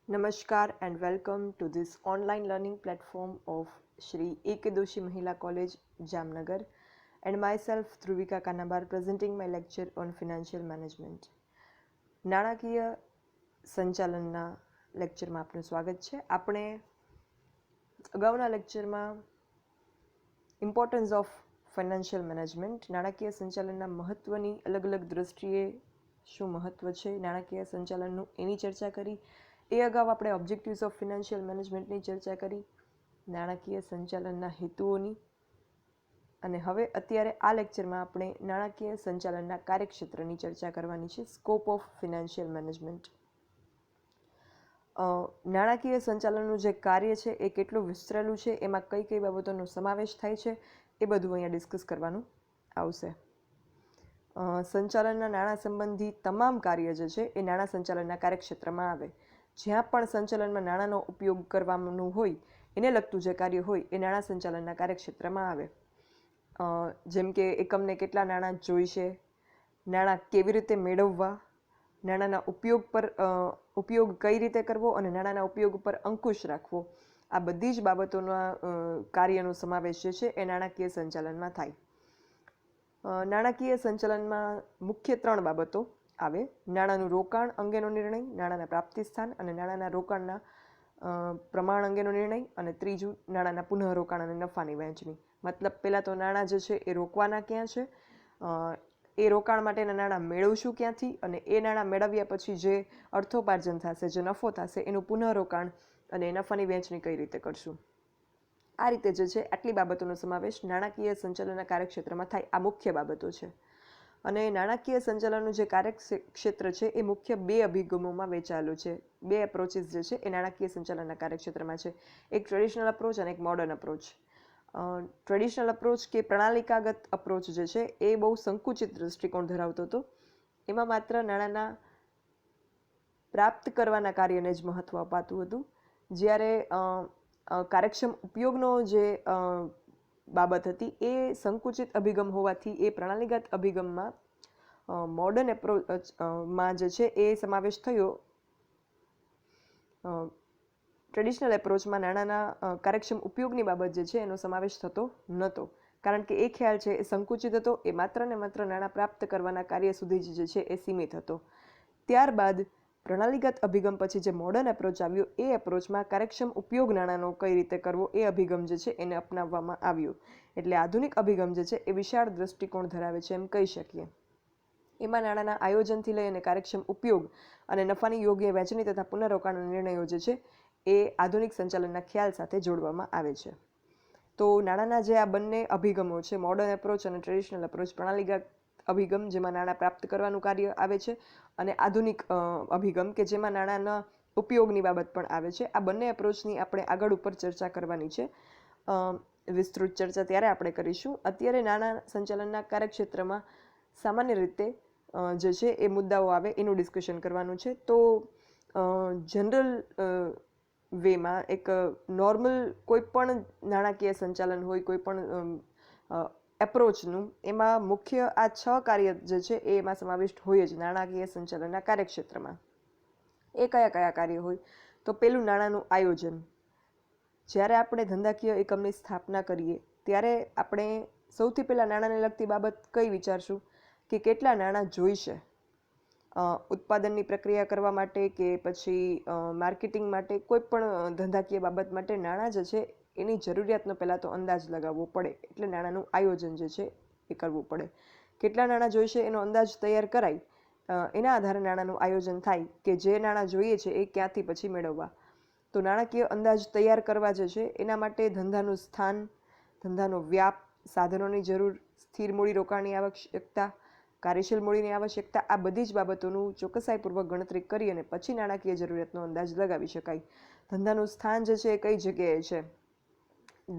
Namaskar and welcome to this online learning platform of Shri AKDMC Mahila College, Jamnagar, and myself Dhruvika Kanabar presenting my lecture on financial management. નાણાકીય સંચાલનના લેક્ચરમાં આપનું સ્વાગત છે. આપણે અગાઉના લેક્ચરમાં ઇમ્પોર્ટન્સ ઓફ ફાઇનાન્શિયલ મેનેજમેન્ટ, નાણાકીય સંચાલનના મહત્ત્વની અલગ અલગ દૃષ્ટિએ શું મહત્ત્વ છે નાણાકીય સંચાલનનું એની ચર્ચા કરી. એ અગાઉ આપણે ઓબ્જેક્ટિવ્સ ઓફ ફિનાન્શિયલ મેનેજમેન્ટની ચર્ચા કરી, નાણાકીય સંચાલનના હેતુઓની, અને હવે અત્યારે આ લેક્ચરમાં આપણે નાણાકીય સંચાલનના કાર્યક્ષેત્રની ચર્ચા કરવાની છે, સ્કોપ ઓફ ફિનાન્શિયલ મેનેજમેન્ટ. નાણાકીય સંચાલનનું જે કાર્ય છે એ કેટલું વિસ્તરેલું છે, એમાં કઈ કઈ બાબતોનો સમાવેશ થાય છે એ બધું અહીંયા ડિસ્કસ કરવાનું આવશે. સંચાલનના નાણાં સંબંધી તમામ કાર્ય જે છે એ નાણાં સંચાલનના કાર્યક્ષેત્રમાં આવે. જ્યાં પણ સંચાલનમાં નાણાંનો ઉપયોગ કરવાનું હોય એને લગતું જે કાર્ય હોય એ નાણાં સંચાલનના કાર્યક્ષેત્રમાં આવે. જેમ કે એકમને કેટલા નાણાં જોઈશે, નાણાં કેવી રીતે મેળવવા, નાણાંના ઉપયોગ કઈ રીતે કરવો અને નાણાંના ઉપયોગ ઉપર અંકુશ રાખવો, આ બધી જ બાબતોના કાર્યનો સમાવેશ જે છે એ નાણાકીય સંચાલનમાં થાય. નાણાકીય સંચાલનમાં મુખ્ય 3 બાબતો આવે: નાણાંનું રોકાણ અંગેનો નિર્ણય, નાણાંના પ્રાપ્તિ સ્થાન અને નાણાંના રોકાણના પ્રમાણ અંગેનો નિર્ણય, અને ત્રીજું નાણાંના પુનઃરોકાણ અને નફાની વહેંચણી. મતલબ પહેલાં તો નાણાં જે છે એ રોકવાના ક્યાં છે, એ રોકાણ માટેના નાણાં મેળવશું ક્યાંથી, અને એ નાણાં મેળવ્યા પછી જે અર્થોપાર્જન થશે, જે નફો થશે, એનું પુનઃરોકાણ અને નફાની વહેંચણી કઈ રીતે કરશું. આ રીતે જે છે આટલી બાબતોનો સમાવેશ નાણાકીય સંચાલનના કાર્યક્ષેત્રમાં થાય. આ મુખ્ય બાબતો છે. અને નાણાકીય સંચાલનનું જે કાર્યક્ષેત્ર છે એ મુખ્ય 2 અભિગમોમાં વહેંચાયેલું છે. 2 એપ્રોચીસ જે છે એ નાણાકીય સંચાલનના કાર્યક્ષેત્રમાં છે. એક ટ્રેડિશનલ અપ્રોચ અને એક મોડર્ન અપ્રોચ. ટ્રેડિશનલ અપ્રોચ કે પ્રણાલિકાગત અપ્રોચ જે છે એ બહુ સંકુચિત દૃષ્ટિકોણ ધરાવતો હતો. એમાં માત્ર નાણાંના પ્રાપ્ત કરવાના કાર્યને જ મહત્ત્વ અપાતું હતું. જ્યારે કાર્યક્ષમ ઉપયોગનો જે બાબત હતી એ સંકુચિત અભિગમ હોવાથી એ પ્રણાલીગત અભિગમમાં મોડર્ન એપ્રોચમાં જે છે એ સમાવેશ થયો. ટ્રેડિશનલ એપ્રોચમાં નાણાંના કાર્યક્ષમ ઉપયોગની બાબત જે છે એનો સમાવેશ થતો નહોતો, કારણ કે એ ખ્યાલ છે એ સંકુચિત હતો. એ માત્ર ને માત્ર નાણાં પ્રાપ્ત કરવાના કાર્ય સુધી જે છે એ સીમિત હતો. ત્યારબાદ પ્રણાલીગત અભિગમ પછી જે મોડર્ન એપ્રોચ આવ્યો એ એપ્રોચમાં કાર્યક્ષમ ઉપયોગ નાણાંનો કઈ રીતે કરવો એ અભિગમ જે છે એને અપનાવવામાં આવ્યો. એટલે આધુનિક અભિગમ જે છે એ વિશાળ દૃષ્ટિકોણ ધરાવે છે એમ કહી શકીએ. એમાં નાણાંના આયોજનથી લઈ અને કાર્યક્ષમ ઉપયોગ અને નફાની યોગ્ય વહેંચણી તથા પુનઃરોકાણના નિર્ણયો જે છે એ આધુનિક સંચાલનના ખ્યાલ સાથે જોડવામાં આવે છે. તો નાણાંના જે આ બંને અભિગમો છે, મોડર્ન એપ્રોચ અને ટ્રેડિશનલ એપ્રોચ, પ્રણાલીગત અભિગમ જેમાં નાણાં પ્રાપ્ત કરવાનું કાર્ય આવે છે, અને આધુનિક અભિગમ કે જેમાં નાણાંના ઉપયોગની બાબત પણ આવે છે. આ બંને એપ્રોચની આપણે આગળ ઉપર ચર્ચા કરવાની છે. વિસ્તૃત ચર્ચા ત્યારે આપણે કરીશું. અત્યારે નાણાં સંચાલનના કાર્યક્ષેત્રમાં સામાન્ય રીતે જે છે એ મુદ્દાઓ આવે એનું ડિસ્કશન કરવાનું છે. તો જનરલ વેમાં એક નોર્મલ કોઈ પણ નાણાકીય સંચાલન હોય, કોઈ પણ એપ્રોચનું, એમાં મુખ્ય આ 6 કાર્ય જે છે એ એમાં સમાવિષ્ટ હોય જ નાણાકીય સંચાલનના કાર્યક્ષેત્રમાં. એ કયા કયા કાર્ય હોય? તો પેલું નાણાંનું આયોજન. જ્યારે આપણે ધંધાકીય એકમની સ્થાપના કરીએ ત્યારે આપણે સૌથી પહેલાં નાણાંને લગતી બાબત કઈ વિચારશું કે કેટલા નાણાં જોઈશે. ઉત્પાદનની પ્રક્રિયા કરવા માટે કે પછી માર્કેટિંગ માટે, કોઈ પણ ધંધાકીય બાબત માટે નાણાં જે છે એની જરૂરિયાતનો પહેલાં તો અંદાજ લગાવવો પડે. એટલે નાણાંનું આયોજન જે છે એ કરવું પડે. કેટલા નાણાં જોઈશે એનો અંદાજ તૈયાર કરાય, એના આધારે નાણાંનું આયોજન થાય કે જે નાણાં જોઈએ છે એ ક્યાંથી પછી મેળવવા. તો નાણાકીય અંદાજ તૈયાર કરવા જે છે એના માટે ધંધાનું સ્થાન, ધંધાનો વ્યાપ, સાધનોની જરૂર, સ્થિર મૂડી રોકાણની આવશ્યકતા, કાર્યશીલ મૂડીની આવશ્યકતા, આ બધી જ બાબતોનું ચોકસાઈપૂર્વક ગણતરી કરી અને પછી નાણાકીય જરૂરિયાતનો અંદાજ લગાવી શકાય. ધંધાનું સ્થાન જે છે એ કઈ જગ્યાએ છે?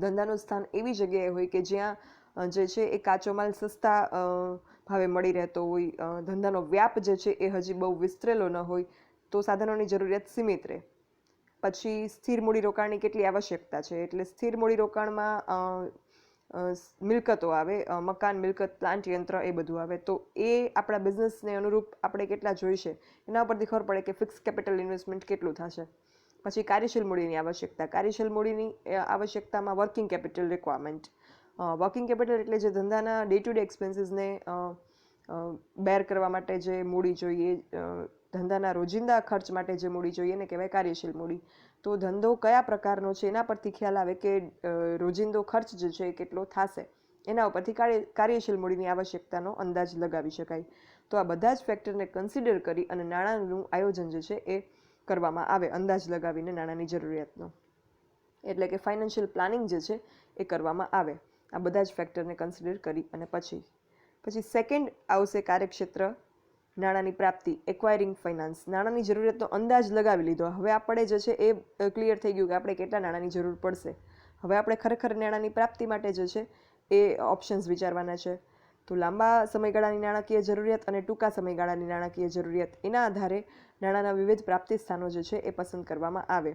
ધંધાનું સ્થાન એવી જગ્યાએ હોય કે જ્યાં જે છે એ કાચો માલ સસ્તા ભાવે મળી રહેતો હોય, ધંધાનો વ્યાપ જે છે એ હજી બહુ વિસ્તરેલો ન હોય, તો સાધનોની જરૂરિયાત સીમિત રહે. પછી સ્થિર મૂડી રોકાણની કેટલી આવશ્યકતા છે? એટલે સ્થિર મૂડી રોકાણમાં મિલકતો આવે, મકાન, મિલકત, પ્લાન્ટ, યંત્ર, એ બધું આવે. તો એ આપણા બિઝનેસને અનુરૂપ આપણે કેટલા જોઈશે એના ઉપરથી ખબર પડે કે ફિક્સ કેપિટલ ઇન્વેસ્ટમેન્ટ કેટલું થશે. પછી કાર્યશીલ મૂડીની આવશ્યકતા. કાર્યશીલ મૂડીની આવશ્યકતામાં working capital requirement. Working capital એટલે જે ધંધાના ડે ટુ ડે એક્સપેન્સીસને બેર કરવા માટે જે મૂડી જોઈએ, ધંધાના રોજિંદા ખર્ચ માટે જે મૂડી જોઈએ એને કહેવાય કાર્યશીલ મૂડી. તો ધંધો કયા પ્રકારનો છે એના પરથી ખ્યાલ આવે કે રોજિંદો ખર્ચ જે છે એ કેટલો થશે, એના ઉપરથી કાર્યશીલ મૂડીની આવશ્યકતાનો અંદાજ લગાવી શકાય. તો આ બધા જ ફેક્ટરને કન્સિડર કરી અને નાણાંનું આયોજન જે છે એ કરવામાં આવે, અંદાજ લગાવીને નાણાંની જરૂરિયાતનો, એટલે કે ફાઇનાન્શિયલ પ્લાનિંગ જે છે એ કરવામાં આવે આ બધા જ ફેક્ટરને કન્સિડર કરી. અને પછી સેકન્ડ આવશે કાર્યક્ષેત્ર નાણાંની પ્રાપ્તિ, એક્વાયરિંગ ફાઇનાન્સ. નાણાંની જરૂરિયાતનો અંદાજ લગાવી લીધો. હવે આપણે જે છે એ ક્લિયર થઈ ગયું કે આપણે કેટલા નાણાંની જરૂર પડશે. હવે આપણે ખરેખર નાણાંની પ્રાપ્તિ માટે જે છે એ ઓપ્શન્સ વિચારવાના છે. તો લાંબા સમયગાળાની નાણાકીય જરૂરિયાત અને ટૂંકા સમયગાળાની નાણાકીય જરૂરિયાત, એના આધારે નાણાંના વિવિધ પ્રાપ્તિ સ્થાનો જે છે એ પસંદ કરવામાં આવે.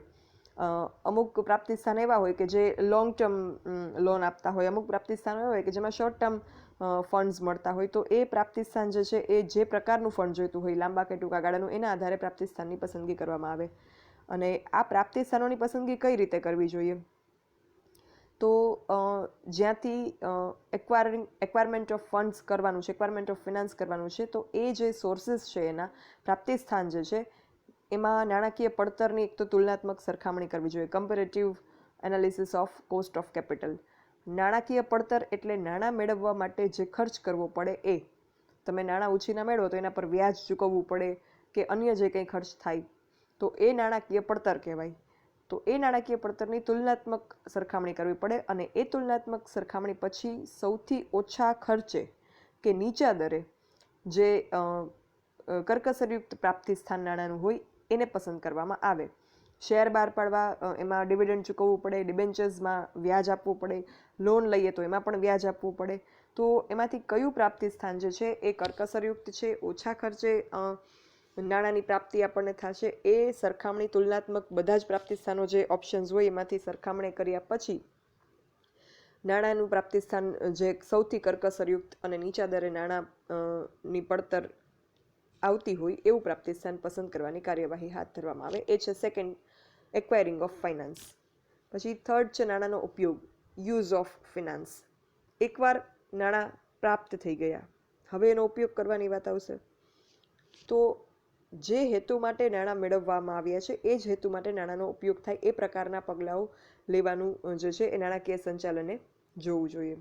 અમુક પ્રાપ્તિ સ્થાન એવા હોય કે જે લોંગ ટર્મ લોન આપતા હોય, અમુક પ્રાપ્તિ સ્થાનો એવા હોય કે જેમાં શોર્ટ ટર્મ ફંડ્સ મળતા હોય. તો એ પ્રાપ્તિ સ્થાન જે છે એ જે પ્રકારનું ફંડ જોઈતું હોય, લાંબા કે ટૂંકા ગાળાનું, એના આધારે પ્રાપ્તિ સ્થાનની પસંદગી કરવામાં આવે. અને આ પ્રાપ્તિ સ્થાનોની પસંદગી કઈ રીતે કરવી જોઈએ? તો જ્યાંથી એક્વાયરમેન્ટ ઓફ ફંડ્સ કરવાનું છે, એક્વાયરમેન્ટ ઓફ ફિનાન્સ કરવાનું છે, તો એ જે સોર્સિસ છે એના પ્રાપ્તિ સ્થાન જે છે એમાં નાણાકીય પડતરની એક તો તુલનાત્મક સરખામણી કરવી જોઈએ, comparative analysis of cost of capital. નાણાકીય પડતર એટલે નાણાં મેળવવા માટે જે ખર્ચ કરવો પડે એ. તમે નાણાં ઉછીના મેળવો તો એના પર વ્યાજ ચૂકવવું પડે કે અન્ય જે કંઈ ખર્ચ થાય, તો એ નાણાકીય પડતર કહેવાય. તો એ નાણાકીય પડતરની તુલનાત્મક સરખામણી કરવી પડે અને એ તુલનાત્મક સરખામણી પછી સૌથી ઓછા ખર્ચે કે નીચા દરે જે કરકસરયુક્ત પ્રાપ્તિ સ્થાન નાણાંનું હોય એને પસંદ કરવામાં આવે. શેર બહાર પાડવા, એમાં ડિવિડન્ડ ચૂકવવું પડે, ડિબેન્ચર્સમાં વ્યાજ આપવું પડે, લોન લઈએ તો એમાં પણ વ્યાજ આપવું પડે. તો એમાંથી કયું પ્રાપ્તિ સ્થાન જે છે એ કરકસરયુક્ત છે, ઓછા ખર્ચે નાણાંની પ્રાપ્તિ આપણને થશે, એ સરખામણી તુલનાત્મક બધા જ પ્રાપ્તિ સ્થાનો જે ઓપ્શન્સ હોય એમાંથી સરખામણી કર્યા પછી નાણાંનું પ્રાપ્તિ સ્થાન જે સૌથી કરકસરયુક્ત અને નીચા દરે નાણાંની પડતર આવતી હોય એવું પ્રાપ્તિ સ્થાન પસંદ કરવાની કાર્યવાહી હાથ ધરવામાં આવે. એ છે સેકન્ડ, એક્વાયરિંગ ઓફ ફાઇનાન્સ. પછી થર્ડ છે નાણાંનો ઉપયોગ, યુઝ ઓફ ફિનાન્સ. એકવાર નાણાં પ્રાપ્ત થઈ ગયા, હવે એનો ઉપયોગ કરવાની વાત આવશે. તો જે હેતુ માટે નાણાં મેળવવામાં આવ્યા છે એ જ હેતુ માટે નાણાંનો ઉપયોગ થાય એ પ્રકારના પગલાઓ લેવાનું જે છે એ નાણાકીય સંચાલને જોવું જોઈએ.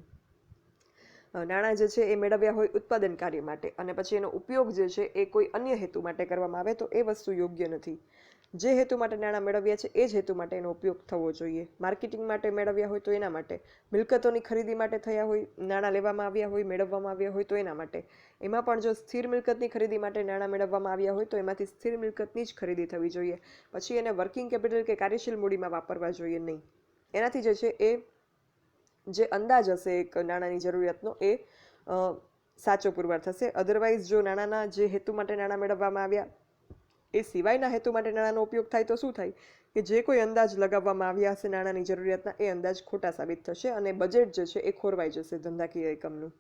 નાણાં જે છે એ મેળવ્યા હોય ઉત્પાદન કાર્ય માટે અને પછી એનો ઉપયોગ જે છે એ કોઈ અન્ય હેતુ માટે કરવામાં આવે તો એ વસ્તુ યોગ્ય નથી. જે હેતુ માટે નાણાં મેળવ્યા છે એ જ હેતુ માટે એનો ઉપયોગ થવો જોઈએ. માર્કેટિંગ માટે મેળવ્યા હોય તો એના માટે, મિલકતોની ખરીદી માટે થયા હોય, નાણાં લેવામાં આવ્યા હોય, મેળવવામાં આવ્યા હોય તો એના માટે. એમાં પણ જો સ્થિર મિલકતની ખરીદી માટે નાણાં મેળવવામાં આવ્યા હોય તો એમાંથી સ્થિર મિલકતની જ ખરીદી થવી જોઈએ. પછી એને વર્કિંગ કેપિટલ કે કાર્યશીલ મૂડીમાં વાપરવા જોઈએ નહીં. એનાથી જે છે એ જે અંદાજ હશે એક નાણાંની જરૂરિયાતનો એ સાચો પુરવાર થશે. અધરવાઇઝ જો નાણાંના જે હેતુ માટે નાણાં મેળવવામાં આવ્યા એ સિવાયના હેતુ માટે નાણાંનો ઉપયોગ થાય તો શું થાય કે જે કોઈ અંદાજ લગાવવામાં આવ્યા હશે નાણાંની જરૂરિયાતના એ અંદાજ ખોટા સાબિત થશે અને બજેટ જે છે એ ખોરવાઈ જશે ધંધાકીય એકમનું.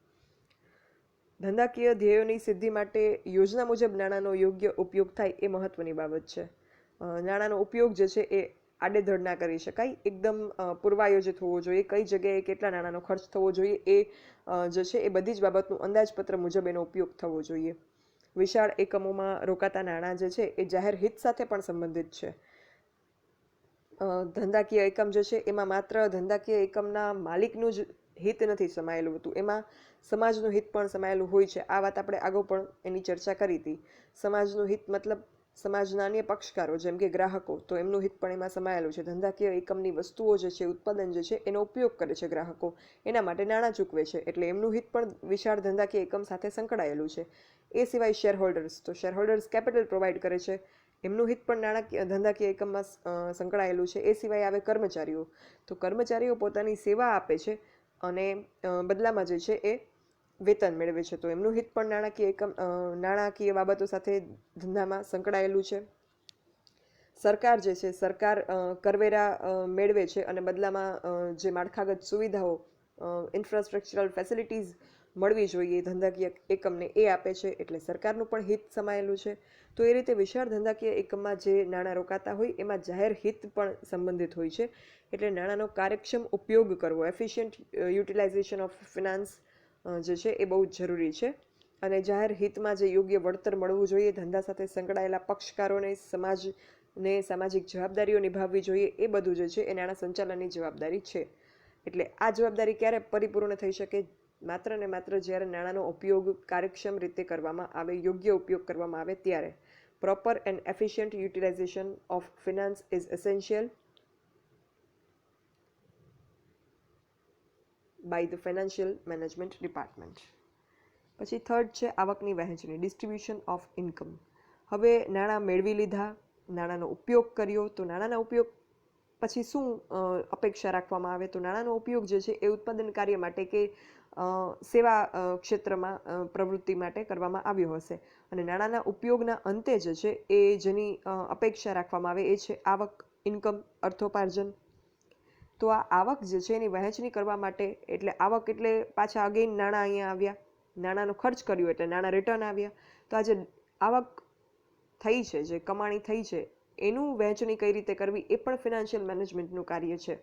ધંધાકીય ધ્યેયોની સિદ્ધિ માટે યોજના મુજબ નાણાંનો યોગ્ય ઉપયોગ થાય એ મહત્વની બાબત છે. નાણાંનો ઉપયોગ જે છે એ આડેધડ ના કરી શકાય, એકદમ પૂર્વાયોજિત હોવો જોઈએ. કઈ જગ્યાએ કેટલા નાણાંનો ખર્ચ થવો જોઈએ એ જે છે એ બધી જ બાબતનું અંદાજપત્ર મુજબ એનો ઉપયોગ થવો જોઈએ. વિશાળ એકમોમાં રોકાતા નાણાં જે છે એ જાહેર હિત સાથે પણ સંબંધિત છે. ધંધાકીય એકમ જે છે એમાં માત્ર ધંધાકીય એકમના માલિકનું જ હિત નથી સમાયેલું હતું, એમાં સમાજનું હિત પણ સમાયેલું હોય છે. આ વાત આપણે આગળ પણ એની ચર્ચા કરી હતી. સમાજનું હિત મતલબ સમાજના અન્ય પક્ષકારો જેમ કે ગ્રાહકો, તો એમનું હિત પણ એમાં સમાયેલું છે. ધંધાકીય એકમની વસ્તુઓ જે છે, ઉત્પાદન જે છે એનો ઉપયોગ કરે છે ગ્રાહકો, એના માટે નાણાં ચૂકવે છે, એટલે એમનું હિત પણ વિશાળ ધંધાકીય એકમ સાથે સંકળાયેલું છે. એ સિવાય શેરહોલ્ડર્સ, તો શેરહોલ્ડર્સ કેપિટલ પ્રોવાઈડ કરે છે, એમનું હિત પણ નાણાકીય ધંધાકીય એકમમાં સંકળાયેલું છે. એ સિવાય આવે કર્મચારીઓ, તો કર્મચારીઓ પોતાની સેવા આપે છે અને બદલામાં જે છે એ વેતન મેળવે છે, તો એમનું હિત પણ નાણાકીય બાબતો સાથે ધંધામાં સંકળાયેલું છે. સરકાર જે છે, સરકાર કરવેરા મેળવે છે અને બદલામાં જે માળખાગત સુવિધાઓ, ઇન્ફ્રાસ્ટ્રક્ચરલ ફેસિલિટીઝ મળવી જોઈએ ધંધાકીય એકમને એ આપે છે, એટલે સરકારનું પણ હિત સમાયેલું છે. તો એ રીતે વિશાળ ધંધાકીય એકમમાં જે નાણાં રોકાતા હોય એમાં જાહેર હિત પણ સંબંધિત હોય છે. એટલે નાણાંનો કાર્યક્ષમ ઉપયોગ કરવો, એફિશિયન્ટ યુટિલાઇઝેશન ઓફ ફિનાન્સ જે છે એ બહુ જ જરૂરી છે. અને જાહેર હિતમાં જે યોગ્ય વળતર મળવું જોઈએ, ધંધા સાથે સંકળાયેલા પક્ષકારોને સામાજિક જવાબદારીઓ નિભાવવી જોઈએ, એ બધું જે છે એ નાણાં સંચાલનની જવાબદારી છે. એટલે આ જવાબદારી ક્યારે પરિપૂર્ણ થઈ શકે? માત્ર ને માત્ર જ્યારે નાણાંનો ઉપયોગ કાર્યક્ષમ રીતે કરવામાં આવે, યોગ્ય ઉપયોગ કરવામાં આવે ત્યારે. Proper and efficient utilisation of finance is essential by the financial management department. પછી થર્ડ છે આવકની વહેંચણી, ડિસ્ટ્રીબ્યુશન ઓફ ઇન્કમ. હવે નાણાં મેળવી લીધા, નાણાંનો ઉપયોગ કર્યો, તો નાણાંના ઉપયોગ પછી શું અપેક્ષા રાખવામાં આવે? તો નાણાંનો ઉપયોગ જે છે એ ઉત્પાદન કાર્ય માટે કે સેવા ક્ષેત્રમાં પ્રવૃત્તિ માટે કરવામાં આવ્યો હશે. અને નાણાંના ઉપયોગના અંતે જે છે એ જેની અપેક્ષા રાખવામાં આવે એ છે આવક, ઇન્કમ, અર્થોપાર્જન. તો આ આવક જે છે એની વહેંચણી કરવા માટે, એટલે આવક એટલે પાછા અગેન નાણાં અહીંયા આવ્યા, નાણાંનો ખર્ચ કર્યો એટલે નાણાં રિટર્ન આવ્યા. તો આ જે આવક થઈ છે, જે કમાણી થઈ છે, એનું વહેંચણી કઈ રીતે કરવી એ પણ ફિનાન્શિયલ મેનેજમેન્ટનું કાર્ય છે.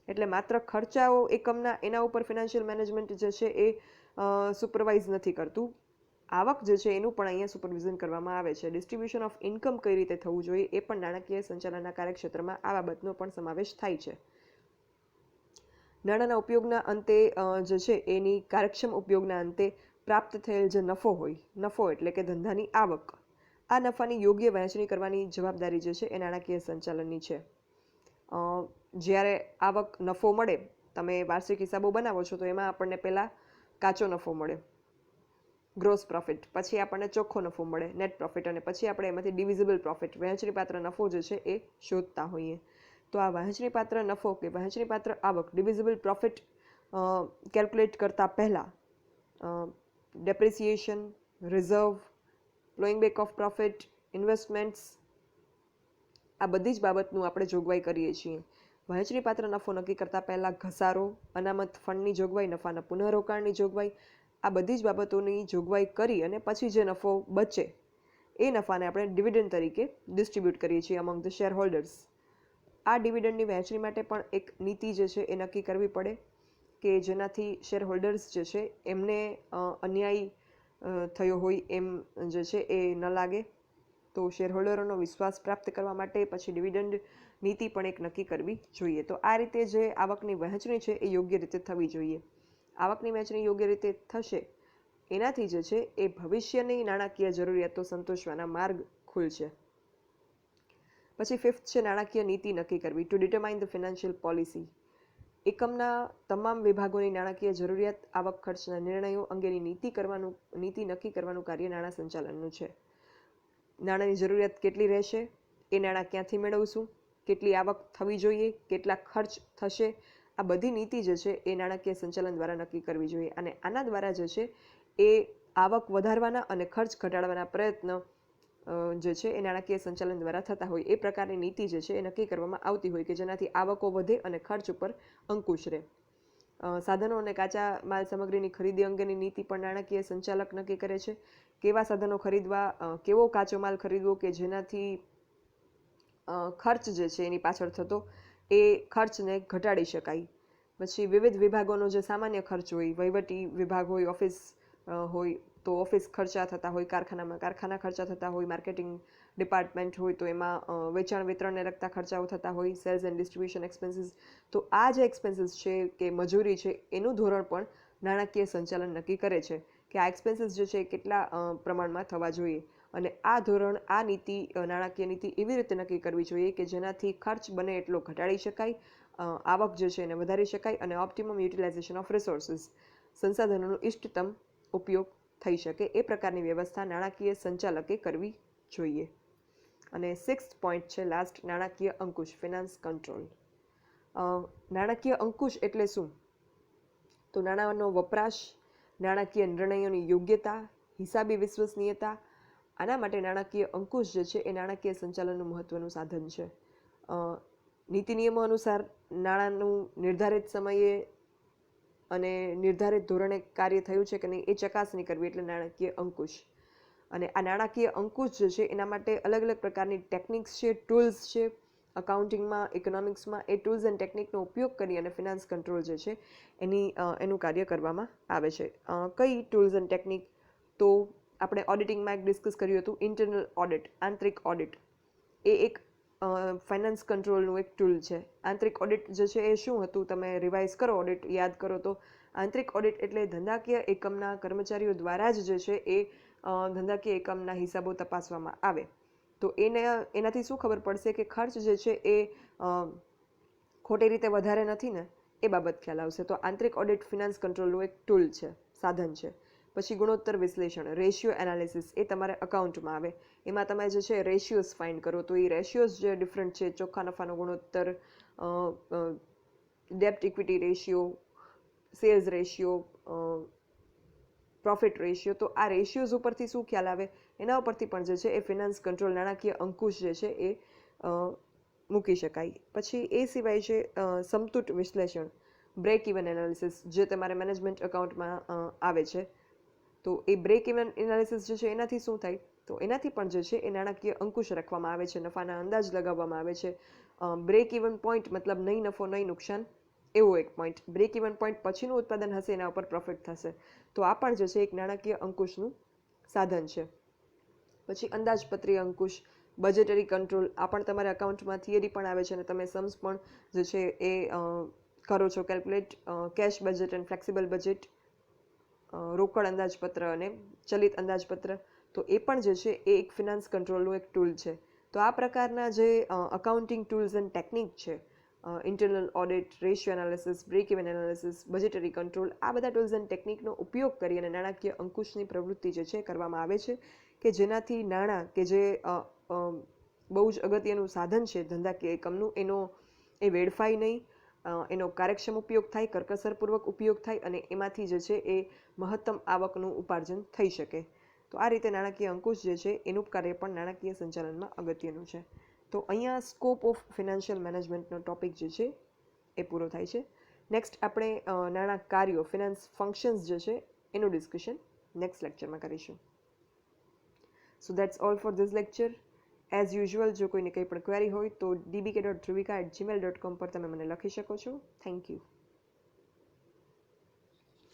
એટલે માત્ર ખર્ચાઓ એકમના એના ઉપર ફિનાન્શિયલ મેનેજમેન્ટ જે છે એ સુપરવાઇઝ નથી કરતું. આવક જે છે એનું પણ અહીંયા સુપરવિઝન કરવામાં આવે છે. ડિસ્ટ્રીબ્યુશન ઓફ ઇન્કમ કઈ રીતે થવું જોઈએ એ પણ નાણાકીય સંચાલનના કાર્યક્ષેત્રમાં આ બાબતનો પણ સમાવેશ થાય છે. નાણાંના ઉપયોગના અંતે જે છે એની કાર્યક્ષમ ઉપયોગના અંતે પ્રાપ્ત થયેલ જે નફો હોય, નફો એટલે કે ધંધાની આવક, આ નફાની યોગ્ય વહેંચણી કરવાની જવાબદારી જે છે એ નાણાકીય સંચાલનની છે. જ્યારે આવક, નફો મળે, તમે વાર્ષિક હિસાબો બનાવો છો તો એમાં આપણને પહેલાં કાચો નફો મળે, ગ્રોસ પ્રોફિટ, પછી આપણને ચોખ્ખો નફો મળે, નેટ પ્રોફિટ, અને પછી આપણે એમાંથી ડિવિઝિબલ પ્રોફિટ, વહેંચણીપાત્ર નફો જે છે એ શોધતા હોઈએ. તો આ વહેંચણીપાત્ર નફો કે વહેંચણીપાત્ર આવક, ડિવિઝિબલ પ્રોફિટ કેલ્ક્યુલેટ કરતાં પહેલાં depreciation, reserve, flowing back of profit, investments, આ બધી જ બાબતનું આપણે જોગવાઈ કરીએ છીએ. વહેંચણીપાત્ર નફો નક્કી કરતાં પહેલાં ઘસારો, અનામત ફંડની જોગવાઈ, નફાના પુનઃરોકાણની જોગવાઈ, આ બધી જ બાબતોની જોગવાઈ કરી અને પછી જે નફો બચે એ નફાને આપણે ડિવિડન્ડ તરીકે ડિસ્ટ્રીબ્યુટ કરીએ છીએ અમંગ ધ શેર હોલ્ડર્સ. આ ડિવિડન્ડની વહેંચણી માટે પણ એક નીતિ જે છે એ નક્કી કરવી પડે કે જેનાથી શેર હોલ્ડર્સ જે છે એમને અન્યાય થયો હોય એમ જે છે એ ન લાગે. તો શેરહોલ્ડરોનો વિશ્વાસ પ્રાપ્ત કરવા માટે પછી ડિવિડન્ડ નીતિ પણ એક નક્કી કરવી જોઈએ. તો આ રીતે જે આવકની વહેંચણી છે એ યોગ્ય રીતે થવી જોઈએ. આવકની વહેંચણી યોગ્ય રીતે થશે એનાથી જે છે એ ભવિષ્યની નાણાકીય જરૂરિયાતો સંતોષવાના માર્ગ ખુલશે. પછી ફિફ્થ છે નાણાકીય નીતિ નક્કી કરવી, two determine the financial policy. એકમના તમામ વિભાગોની નાણાકીય જરૂરિયાત, આવક, ખર્ચના નિર્ણયો અંગેની નીતિ નક્કી કરવાનું કાર્ય નાણાં સંચાલનનું છે. નાણાંની જરૂરિયાત કેટલી રહેશે, એ નાણાં ક્યાંથી મેળવશું, કેટલી આવક થવી જોઈએ, કેટલા ખર્ચ થશે, આ બધી નીતિ જે છે એ નાણાકીય સંચાલન દ્વારા નક્કી કરવી જોઈએ. અને આના દ્વારા જે છે એ આવક વધારવાના અને ખર્ચ ઘટાડવાના પ્રયત્ન જે છે એ નાણાકીય સંચાલન દ્વારા થતા હોય એ પ્રકારની નીતિ જે છે એ નક્કી કરવામાં આવતી હોય કે જેનાથી આવકો વધે અને ખર્ચ ઉપર અંકુશ રહે. સાધનો અને કાચા માલ સામગ્રીની ખરીદી અંગેની નીતિ પણ નાણાકીય સંચાલક નક્કી કરે છે. કેવા સાધનો ખરીદવા, કેવો કાચો માલ ખરીદવો કે જેનાથી ખર્ચ જે છે એની પાછળ થતો એ ખર્ચને ઘટાડી શકાય. પછી વિવિધ વિભાગોનો જે સામાન્ય ખર્ચ હોય, વહીવટી વિભાગ હોય, ઓફિસ હોય તો ઓફિસ ખર્ચા થતા હોય, કારખાનામાં કારખાના ખર્ચા થતા હોય, માર્કેટિંગ ડિપાર્ટમેન્ટ હોય તો એમાં વેચાણ વિતરણને લગતા ખર્ચાઓ થતા હોય, સેલ્સ એન્ડ ડિસ્ટ્રીબ્યુશન એક્સપેન્સીસ. તો આ જે એક્સપેન્સીસ છે કે મજૂરી છે એનું ધોરણ પણ નાણાકીય સંચાલન નક્કી કરે છે કે આ એક્સપેન્સીસ જે છે એ કેટલા પ્રમાણમાં થવા જોઈએ. અને આ ધોરણ, આ નીતિ, નાણાકીય નીતિ એવી રીતે નક્કી કરવી જોઈએ કે જેનાથી ખર્ચ બને એટલો ઘટાડી શકાય, આવક જે છે એને વધારી શકાય અને ઓપ્ટિમમ યુટિલાઇઝેશન ઓફ રિસોર્સિસ, સંસાધનોનો ઇષ્ટતમ ઉપયોગ થઈ શકે એ પ્રકારની વ્યવસ્થા નાણાકીય સંચાલકે કરવી જોઈએ. અને 6th પોઈન્ટ છે લાસ્ટ, નાણાકીય અંકુશ, ફિનાન્સ કંટ્રોલ. નાણાકીય અંકુશ એટલે શું? તો નાણાંનો વપરાશ, નાણાકીય નિર્ણયોની યોગ્યતા, હિસાબી વિશ્વસનીયતા, આના માટે નાણાકીય અંકુશ જે છે એ નાણાકીય સંચાલનનું મહત્વનું સાધન છે. નીતિ નિયમો અનુસાર નાણાંનું નિર્ધારિત સમયે અને નિર્ધારિત ધોરણે કાર્ય થયું છે કે નહીં એ ચકાસણી કરવી એટલે નાણાકીય અંકુશ. અને આ નાણાકીય અંકુશ જે છે એના માટે અલગ અલગ પ્રકારની ટેકનિક્સ છે, ટૂલ્સ છે. અકાઉન્ટિંગમાં, ઇકોનોમિક્સમાં એ ટૂલ્સ એન્ડ ટેકનિકનો ઉપયોગ કરી અને ફિનાન્સ કંટ્રોલ જે છે એનું કાર્ય કરવામાં આવે છે. કઈ ટૂલ્સ એન્ડ ટેકનિક? તો આપણે ઓડિટિંગમાં એક ડિસ્કસ કર્યું હતું ઇન્ટરનલ ઓડિટ, આંતરિક ઓડિટ. એ એક ફાઇનાન્સ કંટ્રોલનું એક ટૂલ છે. આંતરિક ઓડિટ જે છે એ શું હતું? તમે રિવાઇઝ કરો, ઓડિટ યાદ કરો તો આંતરિક ઓડિટ એટલે ધંધાકીય એકમના કર્મચારીઓ દ્વારા જ જે છે એ ધંધાકીય એકમના હિસાબો તપાસવામાં આવે. તો એનાથી શું ખબર પડશે કે ખર્ચ જે છે એ ખોટી રીતે વધારે નથી ને, એ બાબત ખ્યાલ આવશે. તો આંતરિક ઓડિટ ફિનાન્સ કંટ્રોલનું એક ટૂલ છે, સાધન છે. પછી ગુણોત્તર વિશ્લેષણ, રેશિયો એનાલિસિસ, એ તમારે અકાઉન્ટમાં આવે. એમાં તમે જે છે રેશિયોઝ ફાઇન્ડ કરો. તો એ રેશિયોઝ જે ડિફરન્ટ છે, ચોખ્ખા નફાનો ગુણોત્તર, ડેપ્ટ equity ratio, sales ratio, profit ratio. તો આ રેશિયોઝ ઉપરથી શું ખ્યાલ આવે? એના ઉપરથી પણ જે છે એ ફિનાન્સ કંટ્રોલ, નાણાકીય અંકુશ જે છે એ મૂકી શકાય. પછી એ સિવાય છે સમતૂટ વિશ્લેષણ, બ્રેક ઇવન એનાલિસિસ, જે તમારે મેનેજમેન્ટ અકાઉન્ટમાં આવે છે. તો એ બ્રેક ઇવન એનાલિસિસ જે છે એનાથી શું થાય? તો એનાથી પણ જે છે એ નાણાકીય અંકુશ રાખવામાં આવે છે, નફાના અંદાજ લગાવવામાં આવે છે. બ્રેક ઇવન પોઈન્ટ મતલબ નહીં નફો નહીં નુકસાન, એવો એક પોઈન્ટ. બ્રેક ઇવન પોઈન્ટ પછીનું ઉત્પાદન હશે એના ઉપર પ્રોફિટ થશે. તો આ પણ જે છે એક નાણાકીય અંકુશનું સાધન છે. પછી અંદાજપત્રીય અંકુશ, બજેટરી કંટ્રોલ, આ પણ તમારે અકાઉન્ટમાં થિયરી પણ આવે છે અને તમે સમ્સ પણ જે છે એ કરો છો calculate. Cash budget and flexible budget, રોકડ અંદાજપત્ર અને ચલિત અંદાજપત્ર. તો એ પણ જે છે એ એક ફિનાન્સ કંટ્રોલનું એક ટૂલ છે. તો આ પ્રકારના જે અકાઉન્ટિંગ ટૂલ્સ એન્ડ ટેકનિક છે, internal audit, ratio analysis, break even analysis, budgetary control, આ બધા ટૂલ્સ એન્ડ ટેકનિકનો ઉપયોગ કરી અને નાણાકીય અંકુશની પ્રવૃત્તિ જે છે કરવામાં આવે છે, કે જેનાથી નાણાં કે જે બહુ જ અગત્યનું સાધન છે ધંધાકીય એકમનું, એ વેડફાય નહીં, એનો કાર્યક્ષમ ઉપયોગ થાય, કરકસરપૂર્વક ઉપયોગ થાય અને એમાંથી જે છે એ મહત્તમ આવકનું ઉપાર્જન થઈ શકે. તો આ રીતે નાણાકીય અંકુશ જે છે એનું કાર્ય પણ નાણાકીય સંચાલનમાં અગત્યનું છે. તો અહીંયા સ્કોપ ઓફ ફિનાન્શિયલ મેનેજમેન્ટનો ટોપિક જે છે એ પૂરો થાય છે. નેક્સ્ટ આપણે નાણાં કાર્યો, ફિનાન્સ ફંક્શન્સ જે છે એનું ડિસ્કશન નેક્સ્ટ લેક્ચરમાં કરીશું. સો that's all for this lecture. As usual જો કોઈને કંઈ પણ ક્વેરી હોય તો dbk.dhruvika@gmail.com પર તમે મને લખી શકો છો. Thank you.